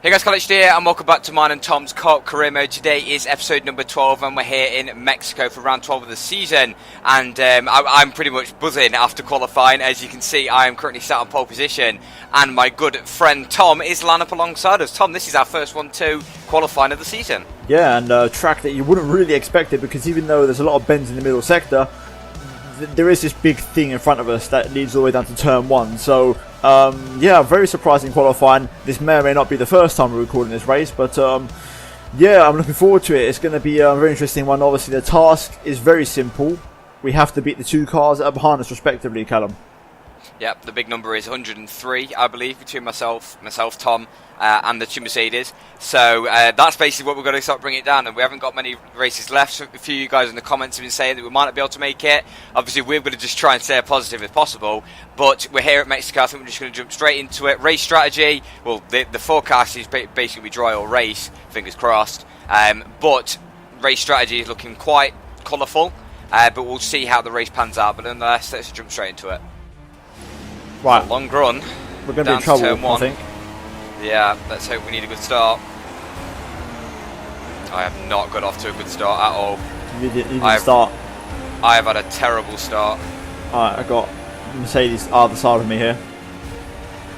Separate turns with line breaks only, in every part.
Hey guys, College here and welcome back to mine and Tom's Coop Career Mode. Today is episode number 12 and we're here in Mexico for round 12 of the season. And I'm pretty much buzzing after qualifying. As you can see, I am currently sat on pole position and my good friend Tom is lined up alongside us. Tom, this is our first 1-2 qualifying of the season.
Yeah, and a track that you wouldn't really expect it, because even though there's a lot of bends in the middle sector, there is this big thing in front of us that leads all the way down to turn 1. So yeah, very surprising qualifying. This may or may not be the first time we're recording this race, but yeah, I'm looking forward to it. It's going to be a very interesting one. Obviously the task is very simple. We have to beat the two cars that are behind us respectively, Callum.
Yep, the big number is 103, I believe, between myself, Tom, and the two Mercedes. So that's basically what we're going to start bringing it down. And we haven't got many races left. So a few of you guys in the comments have been saying that we might not be able to make it. Obviously, we're going to just try and stay as positive as possible. But we're here at Mexico. I think we're just going to jump straight into it. Race strategy. Well, the forecast is basically dry or race. Fingers crossed. But race strategy is looking quite colourful. But we'll see how the race pans out. But nonetheless, let's jump straight into it.
Right,
long run.
We're going to be in trouble, I think.
Yeah, let's hope we need a good start. I have not got off to a good start at all.
You didn't start.
I have had a terrible start.
Alright, I got Mercedes either side of me here.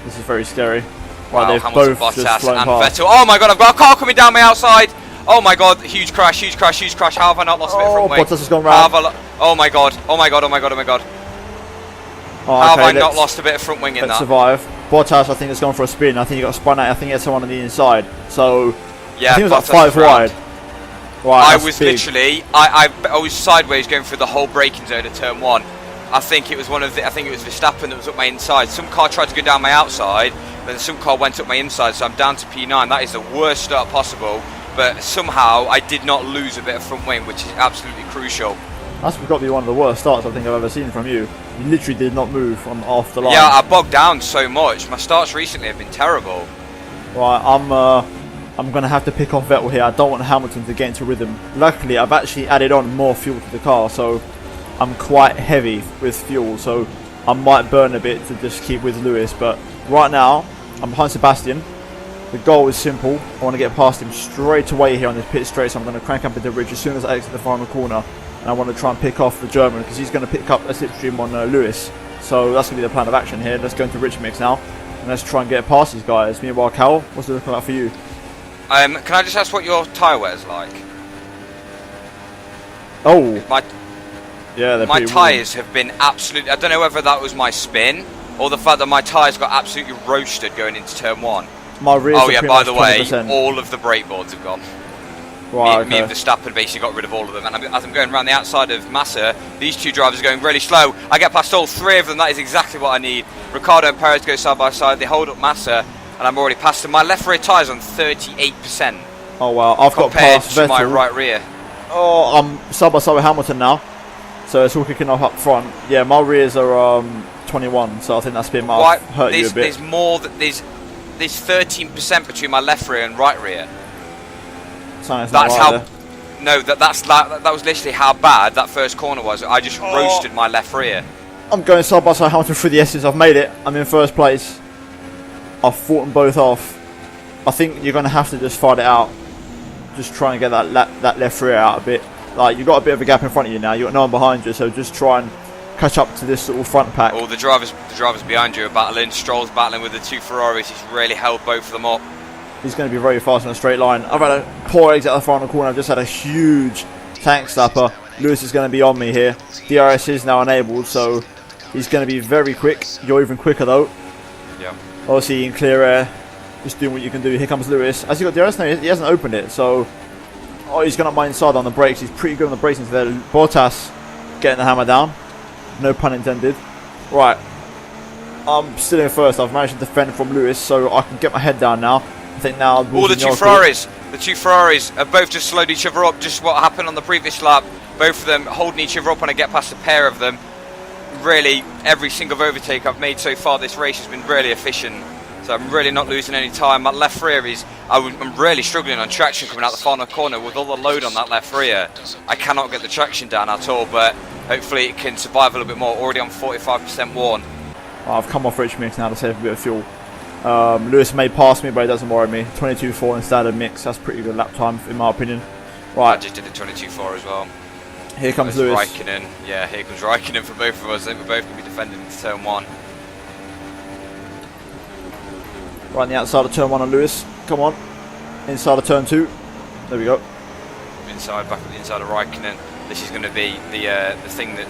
This is very scary. Right, they've
Hamilton,
both
Bottas,
just flown
and
past.
Vettel. Oh my god, I've got a car coming down my outside. Oh my god, huge crash, huge crash, huge crash. How have I not lost a bit of front wing?
Bottas has gone round.
Oh my god, oh my god, oh my god, oh my god.
Oh,
How
okay,
have I not lost a bit of front wing in that?
Let's survive. Bottas, I think, has gone for a spin. I think he got spun out. I think he had someone on the inside. So,
yeah,
I think it was like
Bottas
5 wide. Right,
I was big. Literally, I was sideways going through the whole braking zone of turn 1. I think it was Verstappen that was up my inside. Some car tried to go down my outside, then some car went up my inside, so I'm down to P9. That is the worst start possible. But somehow I did not lose a bit of front wing, which is absolutely crucial.
That's got to be one of the worst starts I think I've ever seen from you. You literally did not move on off the line.
Yeah, I bogged down so much. My starts recently have been terrible.
Right, I'm going to have to pick off Vettel here. I don't want Hamilton to get into rhythm. Luckily, I've actually added on more fuel to the car, so I'm quite heavy with fuel, so I might burn a bit to just keep with Lewis. But right now, I'm behind Sebastian. The goal is simple. I want to get past him straight away here on this pit straight, so I'm going to crank up into the ridge as soon as I exit the final corner. And I want to try and pick off the German, because he's going to pick up a slipstream on Lewis. So that's going to be the plan of action here. Let's go into Rich Mix now, and let's try and get past these guys. Meanwhile, Cal, what's it looking like for you?
Can I just ask what your tyre wear is like?
Oh,
yeah, my tyres have been absolutely... I don't know whether that was my spin, or the fact that my tyres got absolutely roasted going into turn 1.
My rears
oh yeah, by the way,
20%.
all of the brake boards have gone.
Right,
me and Verstappen basically got rid of all of them, and as I'm going around the outside of Massa, these two drivers are going really slow. I get past all 3 of them. That is exactly what I need. Ricardo and Perez go side by side. They hold up Massa, and I'm already past them. My left rear tyre's on 38%.
Oh wow, I've got past
Vettel.
Vettel.
My right rear.
Oh, I'm side by side with Hamilton now, so it's all kicking off up front. Yeah, my rears are 21, so I think that spin might have hurt you a bit.
There's more. There's 13% between my left rear and right rear. That's how. No, that was literally how bad that first corner was. I just roasted my left rear.
I'm going side by side Hamilton through the S's. I've made it. I'm in first place. I've fought them both off. I think you're going to have to just fight it out. Just try and get that left rear out a bit. Like, you've got a bit of a gap in front of you now. You've got no one behind you, so just try and catch up to this little front pack.
Oh, the drivers behind you are battling. Stroll's battling with the 2 Ferraris. He's really held both of them up.
He's going to be very fast on a straight line. I've had a poor exit at the final corner. I've just had a huge tank slapper. Lewis is going to be on me here. DRS is now enabled, so he's going to be very quick. You're even quicker though.
Yeah.
Obviously in clear air, just doing what you can do. Here comes Lewis. Has he got DRS? No, he hasn't opened it. So, he's gone up my inside on the brakes. He's pretty good on the brakes into there. Bottas getting the hammer down. No pun intended. Right. I'm still in first. I've managed to defend from Lewis, so I can get my head down now. I think now...
the 2 Ferraris. The 2 Ferraris have both just slowed each other up. Just what happened on the previous lap. Both of them holding each other up when I get past a pair of them. Really, every single overtake I've made so far this race has been really efficient. So I'm really not losing any time. My left rear is... I'm really struggling on traction coming out the final corner with all the load on that left rear. I cannot get the traction down at all, but hopefully it can survive a little bit more. Already on 45% worn.
I've come off Rich Mix now to save a bit of fuel. Lewis may pass me, but it doesn't worry me. 22.4 in standard mix. That's pretty good lap time, in my opinion. Right.
I just did a 22.4 as well.
Here comes Lewis.
Raikkonen. Yeah, here comes Raikkonen for both of us. I think we're both going to be defending into turn 1.
Right on the outside of turn 1 on Lewis. Come on. Inside of turn 2. There we go.
Back at the inside of Raikkonen. This is going to be the thing that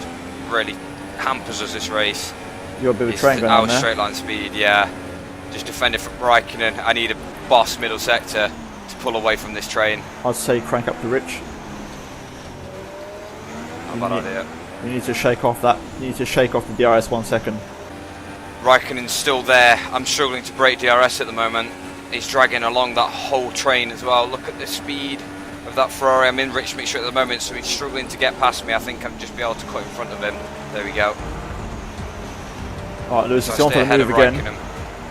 really hampers us this race.
You're a bit of a train going on there.
Our straight line speed, yeah. Just defending from Raikkonen. I need a boss middle sector to pull away from this train.
I'd say crank up to Rich.
Not a bad idea.
You need to shake off that. You need to shake off the DRS 1 second.
Raikkonen's still there. I'm struggling to break DRS at the moment. He's dragging along that whole train as well. Look at the speed of that Ferrari. I'm in Rich mixture at the moment, so he's struggling to get past me. I think I'm just be able to cut in front of him. There we go.
Alright, Lewis is on for the move again.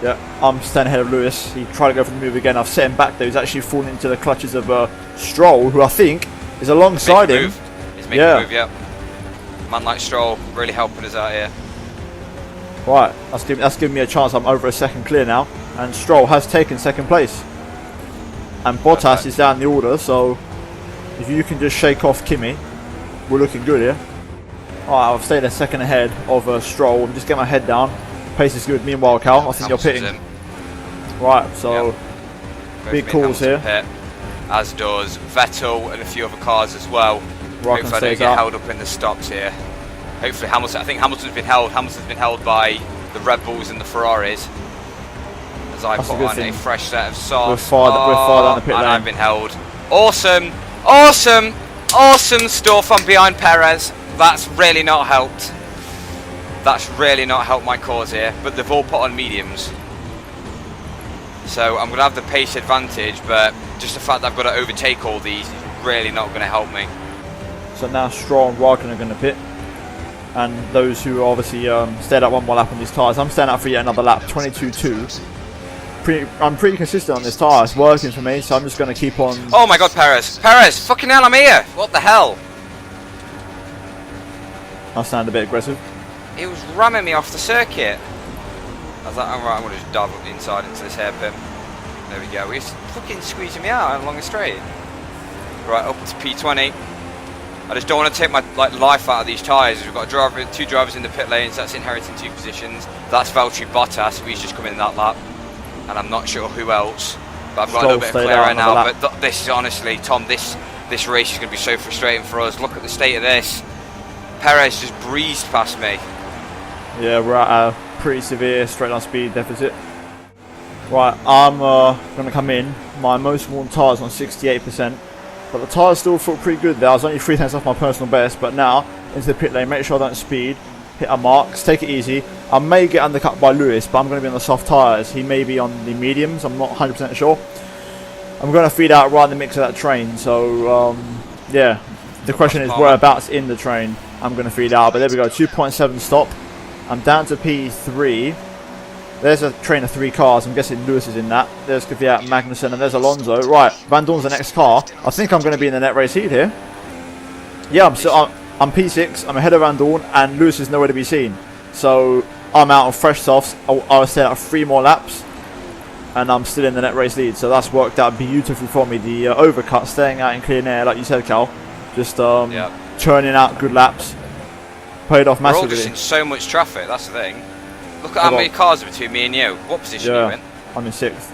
Yeah, I'm standing ahead of Lewis. He tried to go for the move again. I've set him back though. He's actually fallen into the clutches of Stroll, who I think is alongside him.
He's making a move, yeah. Man like Stroll, really helping us out here.
Right, that's giving me a chance. I'm over a second clear now, and Stroll has taken second place. And Bottas is down the order, so if you can just shake off Kimi, we're looking good here. Alright, I've stayed a second ahead of Stroll. I'm just getting my head down. Pace is good. Meanwhile, Cal, I think you're pitting. Right, so big calls here.
Pit, as does Vettel and a few other cars as well. Hopefully I don't get held up in the stops here. Hopefully Hamilton, I think Hamilton's been held. Hamilton's been held by the Red Bulls and the Ferraris. As I put on a fresh set of softs.
We're far down the pit lane.
And I've been held. Awesome, awesome, awesome stuff from behind Perez. That's really not helped. That's really not helped my cause here. But they've all put on mediums. So I'm going to have the pace advantage, but just the fact that I've got to overtake all these is really not going to help me.
So now Stroll and Raikkonen are going to pit. And those who obviously stayed up one more lap on these tyres. I'm staying up for yet another lap, 22.2. I'm pretty consistent on this tyre. It's working for me, so I'm just going to keep on.
Oh my God, Perez! Perez! Fucking hell, I'm here! What the hell?
I sound a bit aggressive.
He was ramming me off the circuit. I was like, alright, I'm going to just dive up the inside into this hairpin. There we go. He's fucking squeezing me out along the straight. Right, up to P20. I just don't want to take my life out of these tyres. We've got two drivers in the pit lanes. That's inheriting 2 positions. That's Valtteri Bottas. He's just come in that lap. And I'm not sure who else. But I've got a little bit of clear right now. But this is honestly, Tom, this race is going to be so frustrating for us. Look at the state of this. Perez just breezed past me.
Yeah, we're at a pretty severe straight line speed deficit. Right, I'm going to come in. My most worn tyres on 68%. But the tyres still feel pretty good there. I was only 3 tenths off my personal best. But now, into the pit lane, make sure I don't speed. Hit our marks, take it easy. I may get undercut by Lewis, but I'm going to be on the soft tyres. He may be on the mediums, I'm not 100% sure. I'm going to feed out right in the mix of that train. So, yeah. The question is whereabouts in the train I'm going to feed out. But there we go, 2.7 stop. I'm down to P3. There's a train of 3 cars. I'm guessing Lewis is in that. There's Kvyat, Magnussen, and there's Alonso. Right, Van Dorn's the next car. I think I'm going to be in the net race heat here. Yeah, I'm P6. I'm ahead of Van Dorn, and Lewis is nowhere to be seen. So I'm out on fresh softs. I'll stay out 3 more laps, and I'm still in the net race lead. So that's worked out beautifully for me. The overcut, staying out in clean air, like you said, Cal. Just churning out good laps. Paid off massively.
We're all just in so much traffic. That's the thing. Look at how many cars are between me and you. What position are you in?
I'm in 6th.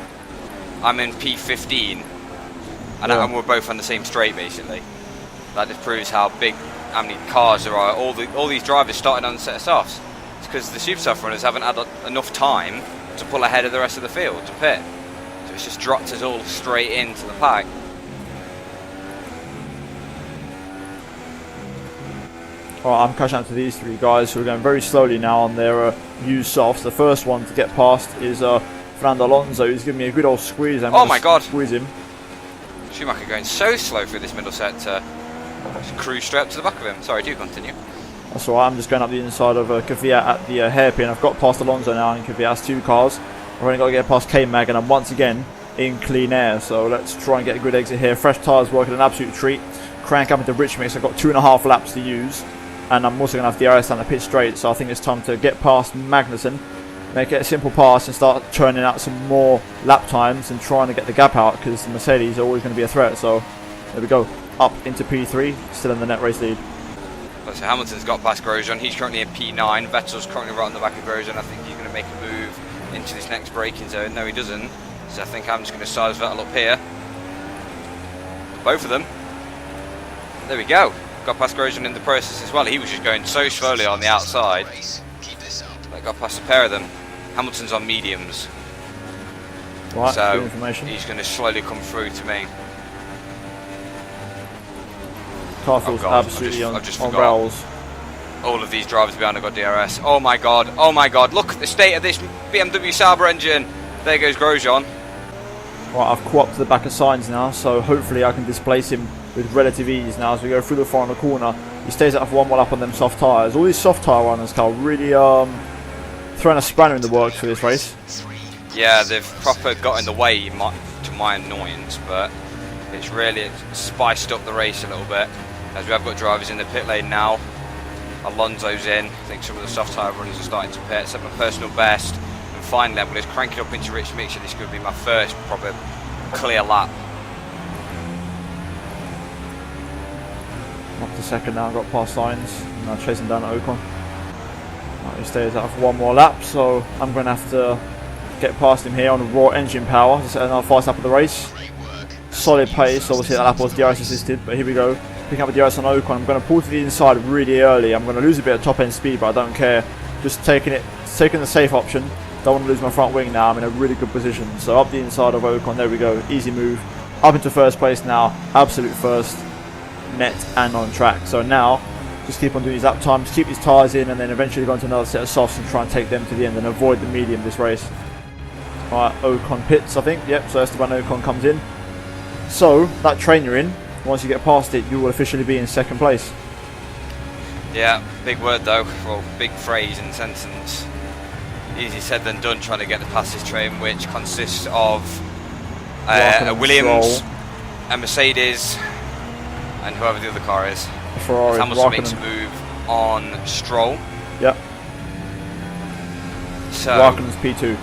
I'm in P15. And we're both on the same straight, basically. That just proves how many cars there are. All these drivers started on a set of softs. It's because the super soft runners haven't had enough time to pull ahead of the rest of the field to pit. So it's just dropped us all straight into the pack.
Alright, I'm catching up to these 3 guys who are going very slowly now on their used softs. The first one to get past is Fernando Alonso. He's giving me a good old squeeze.
Oh my God!
Squeeze him.
Schumacher going so slow through this middle sector. Just cruise straight up to the back of him. Sorry, do continue.
That's alright, I'm just going up the inside of Kvyat at the hairpin. I've got past Alonso now, and Kvyat's 2 cars. I've only got to get past K-Mag, and I'm once again in clean air. So let's try and get a good exit here. Fresh tyres working an absolute treat. Crank up into Rich Mix. I've got 2.5 laps to use. And I'm also going to have DRS down the pit straight, so I think it's time to get past Magnussen make it a simple pass and start churning out some more lap times and trying to get the gap out, because the Mercedes are always going to be a threat. So there we go, up into P3, still in the net race lead.
So Hamilton's got past Grosjean, he's currently in P9, Vettel's currently right on the back of Grosjean. I think he's going to make a move into this next braking zone. No, he doesn't. So I think I'm just going to size Vettel up here. Both of them. There we go. Got past Grosjean in the process as well. He was just going so slowly on the outside. But got past a pair of them. Hamilton's on mediums.
Right,
so
good information.
He's going to slowly come through to me.
Car feels absolutely on rails.
All of these drivers behind have got DRS. Oh my god, oh my god, look at the state of this BMW Sauber engine. There goes Grosjean.
Right, I've caught up to the back of Sainz now, so hopefully I can displace him with relative ease now as we go through the final corner. He stays out for one more lap on them soft tyres. All these soft tyre runners, Carl, really throwing a spanner in the works for this race.
Yeah, they've proper got in the way to my annoyance, but it's really spiced up the race a little bit. As we have got drivers in the pit lane now. Alonso's in. I think some of the soft tyre runners are starting to pit. Set my personal best. And finally, I'm going to crank it up into rich mixture. This could be my first proper clear lap.
Up to second now, got past Sainz. Now chasing down Ocon. Right, he stays out for one more lap, so I'm going to have to get past him here on raw engine power to set another fast lap of the race. Solid pace. Obviously that lap was DRS assisted, but here we go. Picking up the DRS on Ocon. I'm going to pull to the inside really early. I'm going to lose a bit of top end speed, but I don't care. Just taking the safe option. Don't want to lose my front wing now. I'm in a really good position. So up the inside of Ocon. There we go. Easy move. Up into first place now. Absolute first. Net and on track. So now just keep on doing these lap times. Keep these tyres in, and then eventually go into another set of softs and try and take them to the end and avoid the medium this race. Alright, Ocon pits, I think. Yep, so Esteban Ocon comes in. So that train you're in, once you get past it, you will officially be in second place.
Yeah, big word though, well, big phrase and sentence. Easy said than done trying to get past this train, which consists of a Williams, a Mercedes, and whoever the other car is.
Ferrari.
Hamilton makes a move on Stroll.
Yep.
So
Raikkonen's P2.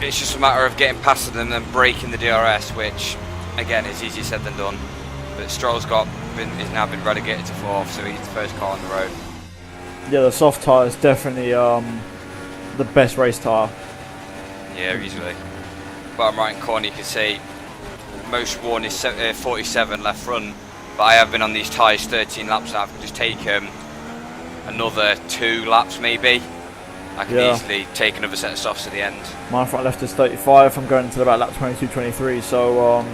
It's just a matter of getting past them and breaking the DRS, which again is easier said than done. But Stroll's is now been relegated to 4th, so he's the first car on the road.
Yeah, the soft tyre is definitely the best race tyre.
Yeah, easily. Bottom right corner you can see most worn is 47 left front, but I have been on these tyres 13 laps now. I can just take another 2 laps maybe. I can easily take another set of softs at the end. My
front left is 35. I'm going until about lap 22, 23. So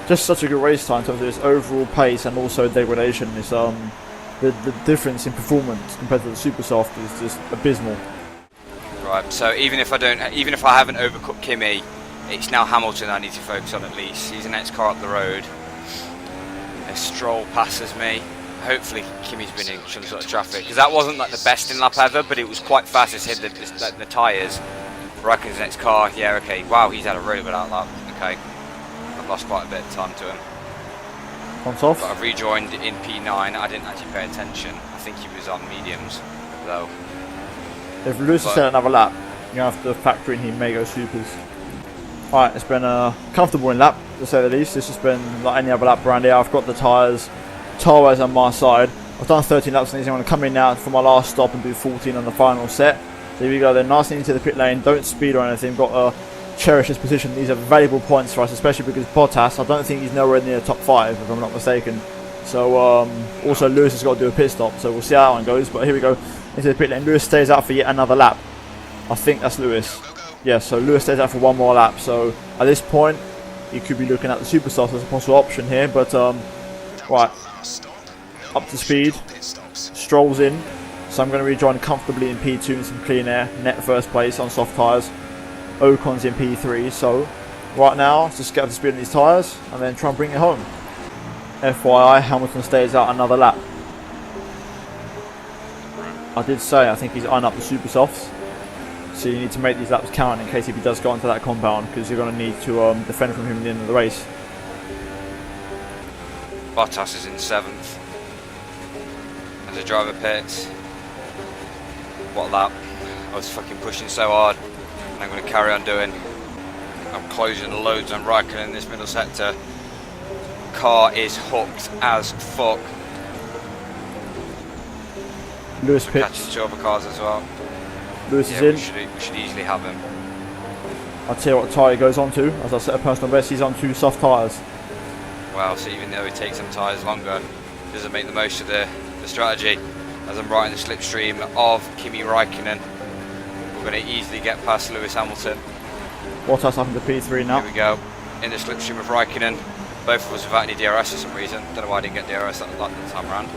just such a good race time in terms of its overall pace and also degradation. It's the difference in performance compared to the super soft is just abysmal.
Right. So even if I haven't overcut Kimi, it's now Hamilton I need to focus on at least. He's the next car up the road. A Stroll passes me. Hopefully Kimi's been in some sort of traffic, because that wasn't like the best in lap ever, but it was quite fast. It's hit the tyres. Raikkonen's next car. Yeah, okay. Wow, he's had a really good outlap. Okay, I've lost quite a bit of time to him.
On soft.
But I've rejoined in P9. I didn't actually pay attention. I think he was on mediums though.
If Lewis has set another lap, you're going to have to factor in he may go supers. Alright, it's been a comfortable in lap, to say the least. This has been like any other lap around here. I've got the tyres on my side. I've done 13 laps on these. I'm going to come in now for my last stop and do 14 on the final set. So here we go, they're nicely into the pit lane. Don't speed or anything. Got to cherish this position. These are valuable points for us, especially because Bottas, I don't think he's nowhere near the top 5, if I'm not mistaken. So also Lewis has got to do a pit stop, so we'll see how that one goes. But here we go, into the pit lane. Lewis stays out for yet another lap. I think that's Lewis. Yeah, so Lewis stays out for one more lap. So at this point, you could be looking at the super soft as a possible option here. But right, up to speed. Stroll's in. So I'm going to rejoin comfortably in P2 in some clean air. Net first place on soft tyres. Ocon's in P3. So right now, just get up to speed on these tyres and then try and bring it home. FYI, Hamilton stays out another lap. I did say I think he's eyeing up the super softs. So you need to make these laps count in case if he does go onto that compound, because you're going to need to defend from him at the end of the race.
Bottas is in 7th. As a driver pits. What lap? I was fucking pushing so hard, and I'm going to carry on doing. I'm closing the loads on Raikkonen in this middle sector. Car is hooked as fuck.
Lewis
Catching
pits.
2 other cars as well.
Lewis
Yeah,
is in.
we should easily have him.
I'll tell you what tyre he goes on to. As I set a personal best, he's on 2 soft tyres.
Well, so even though he takes some tyres longer, he doesn't make the most of the strategy. As I'm right in the slipstream of Kimi Raikkonen, we're going to easily get past Lewis Hamilton.
Bottas up into P3 now.
Here we go, in the slipstream of Raikkonen. Both of us without any DRS for some reason. Don't know why I didn't get DRS that time around.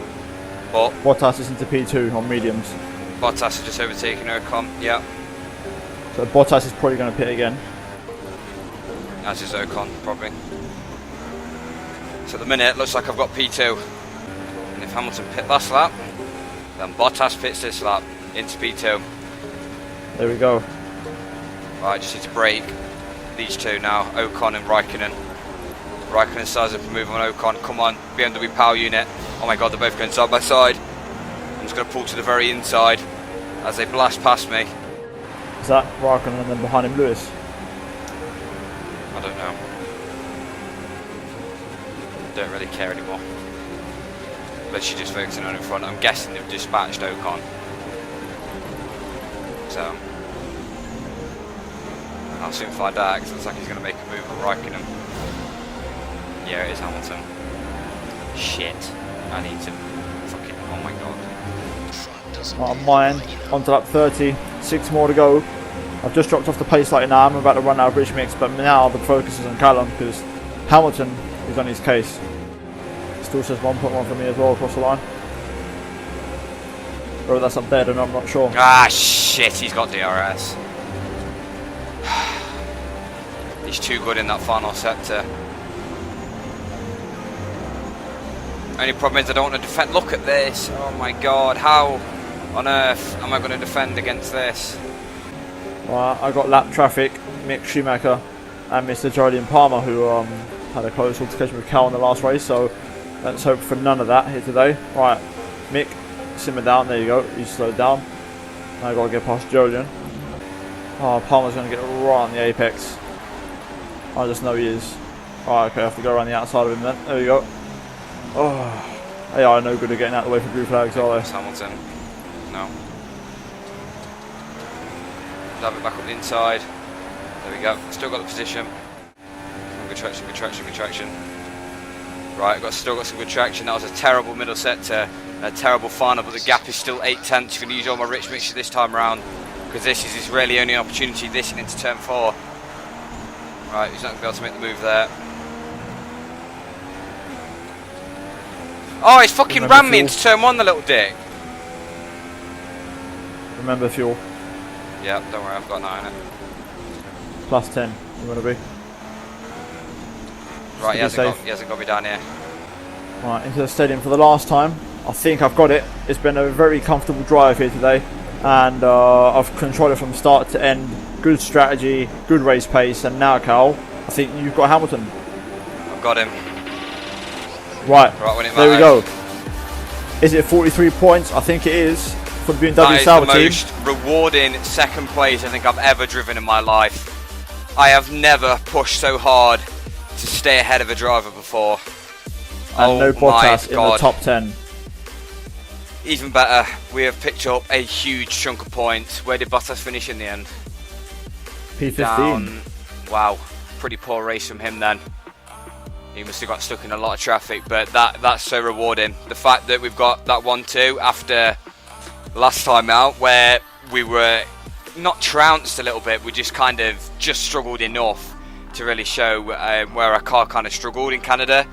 But
Bottas is into P2 on mediums.
Bottas has just overtaken Ocon. Yeah,
So Bottas is probably going to pit again.
as is Ocon probably. So at the minute, looks like I've got P2. And if Hamilton pit last lap, then Bottas pits this lap into P2.
There we go.
Right, just need to break these 2 now, Ocon and Raikkonen. Raikkonen starts up and move on Ocon. Come on, BMW power unit. Oh my god, they're both going side by side. I'm just going to pull to the very inside as they blast past me.
Is that Raikkonen and then behind him Lewis?
I don't know. Don't really care anymore. Literally just focusing on in front. I'm guessing they've dispatched Ocon. So I'll soon find out, because it looks like he's going to make a move on Raikkonen. Yeah, it is Hamilton. Shit. I need to fucking... Oh my god.
Not on mine. On to lap 30. 6 more to go. I've just dropped off the pace light now. I'm about to run out of bridge mix, but now the focus is on Callum because Hamilton is on his case. Still says 1.1 for me as well across the line. Whether that's up there, then I'm not sure.
Ah, shit, he's got DRS. He's too good in that final sector. Only problem is I don't want to defend. Look at this. Oh my god, how on earth am I going to defend against this?
Right, I got lap traffic, Mick Schumacher and Mr. Jolyon Palmer, who had a close altercation with Cal in the last race, so let's hope for none of that here today. Right, Mick, simmer down, there you go, he's slowed down. Now I've got to get past Jolyon. Oh, Palmer's going to get right on the apex. I just know he is. Alright, okay, I have to go around the outside of him then. There we go. Oh, they are no good at getting out of the way for blue flags, are they?
Hamilton. No. Have it back up the inside. There we go. Still got the position. Good traction, good traction, good traction. Right, still got some good traction. That was a terrible middle sector, a terrible final, but the gap is still 8 tenths. Going to use all my rich mixture this time around because this is his really only opportunity this and into turn 4. Right, he's not going to be able to make the move there. Oh, he's fucking rammed me into turn 1, the little dick.
Remember fuel.
Yeah, don't worry, I've got an eye on it.
Plus 10, you want to be?
Right, he hasn't got me down here.
Right, into the stadium for the last time. I think I've got it. It's been a very comfortable drive here today, and I've controlled it from start to end. Good strategy, good race pace, and now, Cal, I think you've got Hamilton.
I've got him.
Right,
when it
there we go. Is it 43 points? I think it is for the BMW Sauber team.
That is the most rewarding second place I think I've ever driven in my life. I have never pushed so hard to stay ahead of a driver before.
And no Bottas in the top 10.
Even better, we have picked up a huge chunk of points. Where did Bottas finish in the end?
P15.
Down. Wow, pretty poor race from him then. He must have got stuck in a lot of traffic, but that's so rewarding. The fact that we've got that 1-2 after last time out, where we were not trounced a little bit, we just kind of struggled enough to really show where our car kind of struggled in Canada.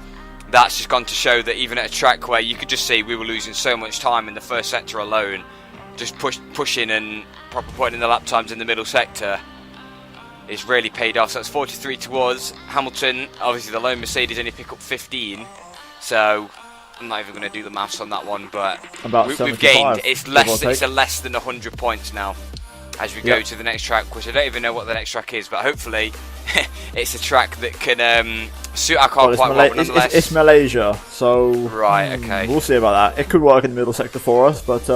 That's just gone to show that even at a track where you could just see we were losing so much time in the first sector alone, just pushing and proper putting in the lap times in the middle sector, it's really paid off. So that's 43 to us. Hamilton, obviously the lone Mercedes only pick up 15, so I'm not even going to do the maths on that one, but we've gained. It's less than 100 points now as we go to the next track, which I don't even know what the next track is, but hopefully it's a track that can suit our car quite well. Nonetheless,
it's Malaysia, so
right, okay,
we'll see about that. It could work in the middle sector for us, but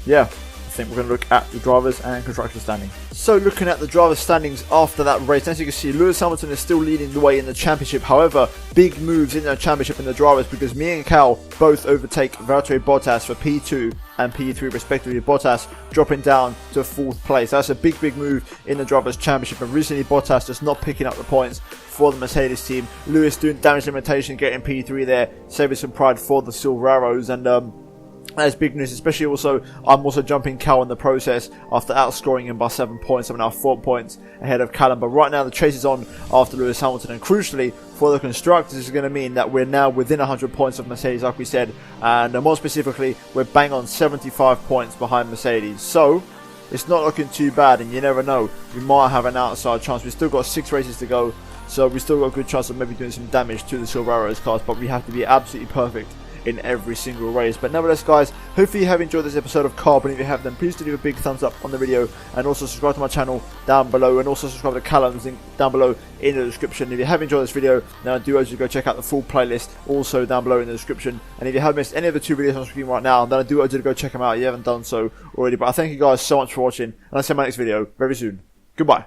yeah, think we're going to look at the drivers and constructor standing. So looking at the driver standings after that race, as you can see, Lewis Hamilton is still leading the way in the championship. However, big moves in the championship in the drivers, because me and Cal both overtake Valtteri Bottas for P2 and P3 respectively. Bottas dropping down to 4th place. That's a big move in the drivers championship, and recently Bottas just not picking up the points for the Mercedes team. Lewis doing damage limitation, getting P3 there, saving some pride for the Silver Arrows, and that's big news, especially also, I'm also jumping Cal in the process after outscoring him by 7 points. I'm now 4 points ahead of Callum, but right now the chase is on after Lewis Hamilton, and crucially for the constructors, this is going to mean that we're now within 100 points of Mercedes, like we said, and more specifically, we're bang on 75 points behind Mercedes. So it's not looking too bad, and you never know, we might have an outside chance. We've still got 6 races to go, so we've still got a good chance of maybe doing some damage to the Silver Arrows cars, but we have to be absolutely perfect in every single race. But nevertheless, guys, hopefully you have enjoyed this episode of Carbon. If you have, then please do leave a big thumbs up on the video, and also subscribe to my channel down below, and also subscribe to Callum's link down below in the description. If you have enjoyed this video, then I do urge you to go check out the full playlist also down below in the description. And if you have missed any of the 2 videos on screen right now, then I do urge you to go check them out if you haven't done so already. But I thank you guys so much for watching, and I'll see you in my next video very soon. Goodbye.